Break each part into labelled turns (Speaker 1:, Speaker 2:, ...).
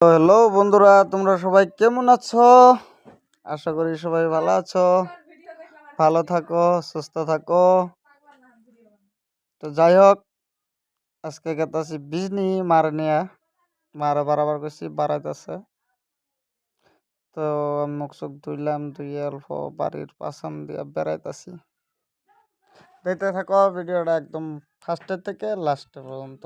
Speaker 1: তো হ্যালো বন্ধুরা, তোমরা সবাই কেমন আছো? আশা করি সবাই ভালো আছো, ভালো থাকো, সুস্থ থাকো। তো যাই হোক, আজকে গেতাছি বিজনি মার নিয়ে, মারা বারাবার করছি বাড়াইতেছে। তো আমি মুখ চোখ ধুইলাম, ধুইয়ে অল্প বাড়ির পাশান দিয়ে বেড়াইতেছি। দেখতে থাকো ভিডিওটা একদম ফার্স্টের থেকে লাস্টে পর্যন্ত।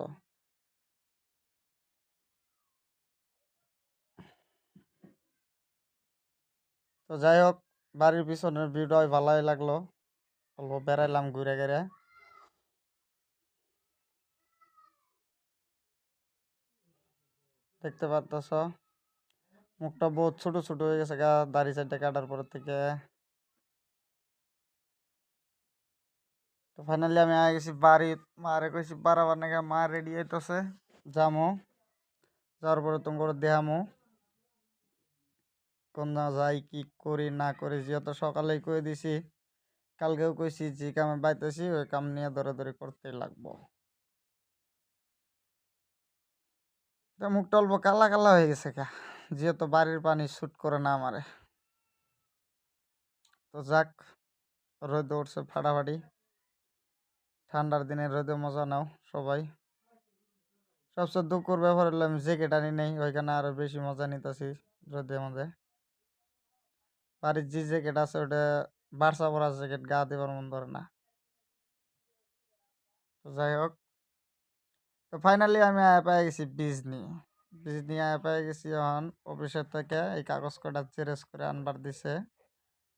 Speaker 1: তো যাই হোক, বাড়ির পিছনের ভিডিও ভালোই লাগলো, অল্প বেড়াইলাম ঘুরে ঘুরে। দেখতে পারতেছ মুখটা বহুত ছোট ছোট হয়ে গেছে গা, দাড়ি চারটে কাটার পর থেকে। তো ফাইনালি আমি আগে গেছি বাড়ি, মারে কইছি বাড়াবার নাকি, মা রেডি হইতেছে, যামো। যাওয়ার পরে তোমার দেখামো কোন না যাই, কি করি না করি। যেহেতু সকালেই কয়ে দিছি, কালকেও কইছি যে কামে বাইতেছি ওই কাম নিয়ে দৌড়াদৌড়ি করতেই লাগবো। তো মুখটা অল্প কালা কালা হয়ে গেছে গা, যেহেতু বাড়ির পানি শুট করে না আমারে। তো যাক, রোদে উঠছে ফাটাফাটি। ঠান্ডার দিনে রোদে মজা নাও সবাই। সবচেয়ে দুঃখের ব্যাপার হলো আমি জ্যাকেট আনি নেই, ওইখানে আরো বেশি মজা নিতেছি রোদের মধ্যে। বাড়ির যে জ্যাকেট আছে ওটা বার্সা পরা জ্যাকেট, গা দেবার মন ধরে না। তো যাই হোক, তো ফাইনালি আমি আয়া পেয়ে গেছি বিজনি। বিজনি আয়া পেয়ে গেছি। এখন অফিসের থেকে এই কাগজ কটা চেরেস করে আনবার দিছে।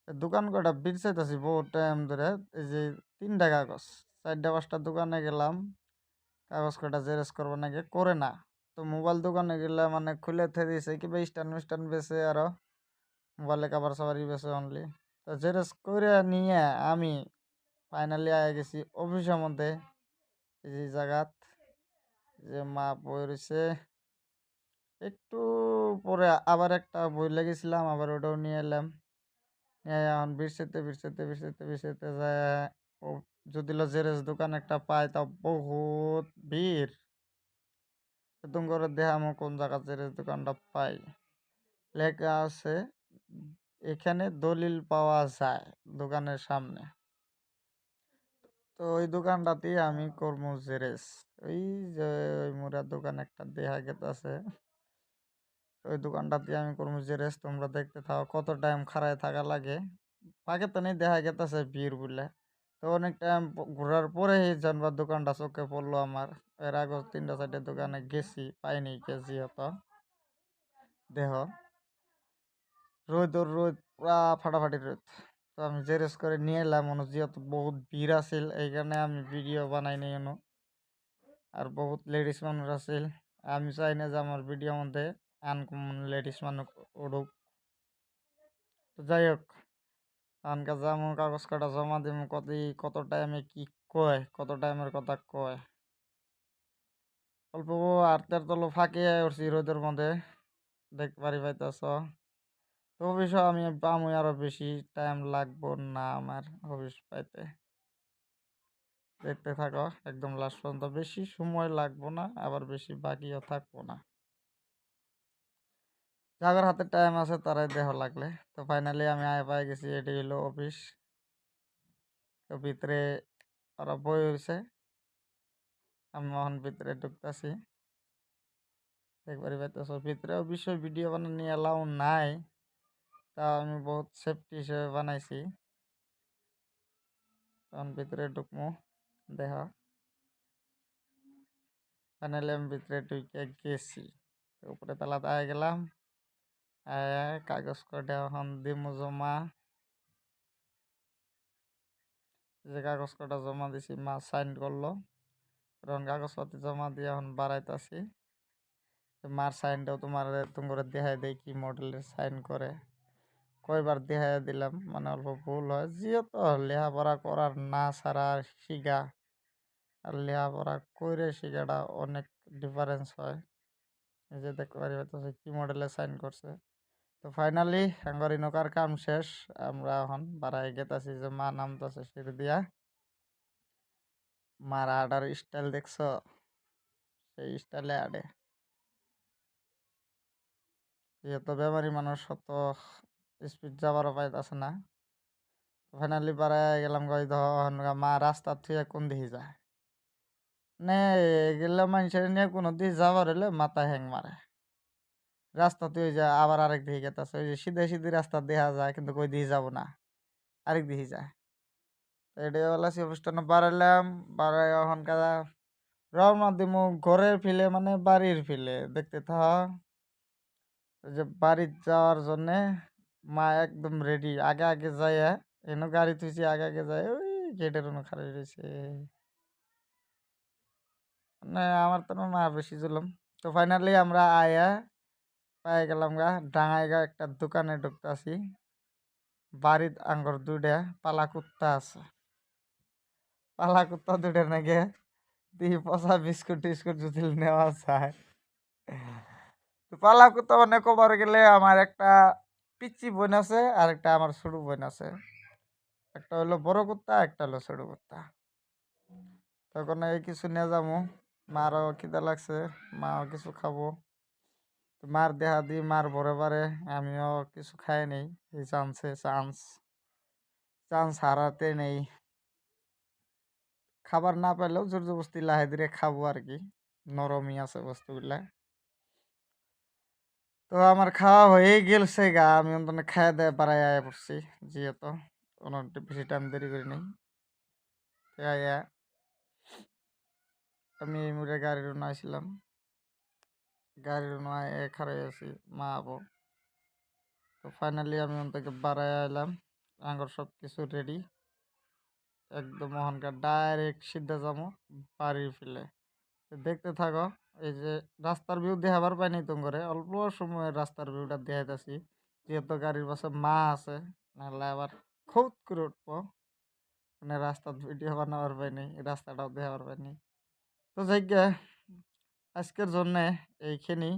Speaker 1: দোকান কটা বিরসাইতেছি বহুত টাইম ধরে। এই যে 3টা কাগজ, 4টা 5টা দোকানে গেলাম, কাগজ কটা জেরক্স করবো নাকি, করে না। তো মোবাইল দোকানে গেলে মানে খুলে থে দিছে কিবা স্ট্যান্ড মিস্ট্যান্ড বেছে, আরো মোবাইলে কাবার সাবারই বেছে অনলি। তো জেরক্স করে নিয়ে আমি ফাইনালি আয়া গেছি অফিসের মধ্যে। এই যে জায়গাত যে মা বই রয়েছে, একটু পরে আবার একটা বই লেগেছিলাম, আবার ওটাও নিয়ে এলাম। নিয়ে এখন বিরসাইতে যায়। ও যদি জেরক্স দোকান একটা পাই তা বহুত ভিড়। তুমি করে দেখামো কোন জায়গা জেরক্স দোকানটা পাই। লেখা আছে এখানে দলিল পাওয়া যায় দোকানের সামনে। তো ওই দোকানটাতে আমি করবো জেরেস। ওই যে ওই মুরার দোকান একটা দেখা গেছে, ওই দোকানটাতে আমি করবো জেরেস। তোমরা দেখতে থাকো কত টাইম খাড়ায় থাকা লাগে। পাকে তো নেই দেখা গেতেছে ভিড় বলে। তো অনেক টাইম ঘোরার পরে জানবার দোকানটা চোখে পড়লো আমার। এর আগে 3টা 4টে দোকানে গেছি, পাইনি গেছি হতো। দেহ রোদ ওর রোদ, পুরা ফাটাফাটি রোদ। তো আমি জেরেস করে নিয়ে এলাম, যেহেতু বহুত ভিড় আছিল এইখানে আমি ভিডিও বানাই নি এনো। আর বহুত লেডিস মানুষ আছিল, আমি চাই না যে আমার ভিডিওর মধ্যে আনকমন লেডিস মানুষ উঠুক। তো যাই হোক, আনকা যামো, কাগজ কাটা জমা দিব, কত টাইমে কি কয়, কত টাইমের কথা কয়। অল্প আর্তের তলো ফাঁকি উঠছি রোদের মধ্যে, দেখতে পাইতেছ। তো অফিস আমি পামই, আরো বেশি টাইম লাগবো না আমার অফিস পাইতে। দেখতে থাকো একদম লাস্ট পর্যন্ত, বেশি সময় লাগবো না, আবার বেশি বাকিও থাকবো না। যাদের হাতে টাইম আছে তারাই দেহ লাগলে। তো ফাইনালি আমি আয় পাই গেছি, এটি হলো অফিস। তো ভিতরে ওরা বই হয়েছে, আমি এখন ভিতরে ঢুকতেছি। দেখবারই পাইতেছ ভিতরে অবশ্যই ভিডিও বানানো এলাও নাই, তা আমি বহুত সেফটি হিসেবে বানাইছি। তখন ভিতরে ঢুকমু, দেহ ফাইনালি আমি ভিতরে ঢুকে গেছি। উপরে তালা আয় গেলাম, কাগজ কটা এখন দিমু জমা। যে কাগজ কটা জমা দিছি মা সাইন করলো, এখন কাগজপাতি জমা দিয়ে এখন বাড়াইতাছি। মার সাইনটাও তোমার দেখায় দেয় কি মডেলের সাইন করে। কয়বার দেখাই দিলাম, মানে অল্প ভুল হয়, যেহেতু লেখাপড়া করার না ছাড়া শিখা আর লেখাপড়া করে শিখাটা অনেক ডিফারেন্স হয়। এই যে দেখতে পারি হয়তো কি মডেলে সাইন করছে। তো ফাইনালি আঙ্গর ইনকার কাম শেষ, আমরা এখন বাড়াই গেতাছি যে মা নামতেছে সিঁড়ি দিয়া। মার আডার স্টাইল দেখছো, সেই স্টাইলে আডে। যেহেতু বেমারি মানুষ অত স্পিড যাবারও পাইতাছে না। ফাইনালি বাড়ায় গেলাম গই তখন মা রাস্তা থুয়ে কোন দিকে যায় নে গেলে মানুষের নিয়ে কোনো দিকে যাবার হলে মাথায় হ্যাং মারে। রাস্তা তুই যা আবার আরেক দিকে গেতাছে ওই যে সিধে সিধি রাস্তা দেখা যায় কিন্তু কই দিকে যাবো না আরেক দিকে যায়। তো এটাই বলা অফিসটা বাড়াইলাম বাড়াই ওখানকার রওনা দিমু ঘরের ফিলে মানে বাড়ির ফিলে দেখতে থাক ওই যে বাড়ি যাওয়ার জন্যে মা একদম রেডি আগে আগে যাইয়া এনে গাড়ি তুইছি আগে আগে যায় ওই গেটের ওনো খাড়াই রয়েছে। মানে আমার তো মা বেশি জুলুম। তো ফাইনালি আমরা আয়া পাই গেলাম গা ডাঙায় গা একটা দোকানে ঢুকতাছি। বাড়ির আঙ্গর দুইটা পালা কুত্তা আছে। পালা কুত্তা দুইটা নাকি দিয়ে পচা বিস্কুট টিস্কুট যদি নেওয়া যায়। তো পালা কুত্তা মানে কবার গেলে আমার একটা পিচ্চি বোন আছে আর একটা আমার ছোট বোন আছে। একটা হলো বড় কুত্তা একটা হলো ছোট কুত্তা। তখন এই কিছু নিয়ে যাবো মারও খিদা লাগছে মাও কিছু খাবো। তো মার দেহা দিই মার ভরে বারে আমিও কিছু খাই নেই এই চান্স চান্স হারাতে নেই। খাবার না পেলেও জোর জবরদস্তি লাহে ধীরে খাবো আর কি নরমই আছে বস্তুগুলা। তো আমার খাওয়া হয়ে গেলছে গা আমি অন্তত খাইয়া দেয়া পাড়ায় আয়া পড়ছি যেহেতু কোনো বেশি টাইম দেরি করি নাই। তো আয়া আমি এই মুড়ে গাড়ির রুনা আসছিলাম গাড়ির রুনা খারাই আছি মা আবো। তো ফাইনালি আমি অন্তকে বাড়ায় আইলাম আঙ্গর সব কিছু রেডি একদম ওখানকার ডাইরেক্ট সিদ্ধা যাবো বাড়ির ফিলে। তো দেখতে থাকো এই যে রাস্তার ভিউ দেখাবার পাইনি তো করে অল্প সময়ের রাস্তার ভিউটা দেখাইতেছি যেহেতু গাড়ির পাশে মা আছে নাহলে আবার খুব করে উঠবো মানে রাস্তার ভিডিও বানাবার পাইনি রাস্তাটাও দেখাবার পাইনি। তো যাই গে, আজকের জন্যে এইখানেই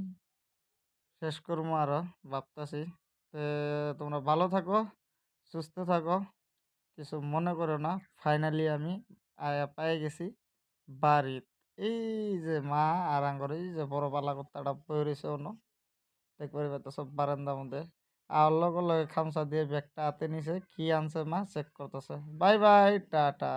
Speaker 1: শেষ করবো আরো ভাবতাছি। তো তোমরা ভালো থাকো সুস্থ থাকো কিছু মনে করো না। ফাইনালি আমি আয়া পাই গেছি বাড়িত। এই যে মা আর আঙ্গর এই যে বড় পালা কুত্তাটা বই রয়েছে অন্য দেখতে পারবে সব বারান্দার মধ্যে। আর লগে লগে খামচা দিয়ে ব্যাগটা হাতে নিছে কি আনছে মা চেক করতেছে। Bye bye tata.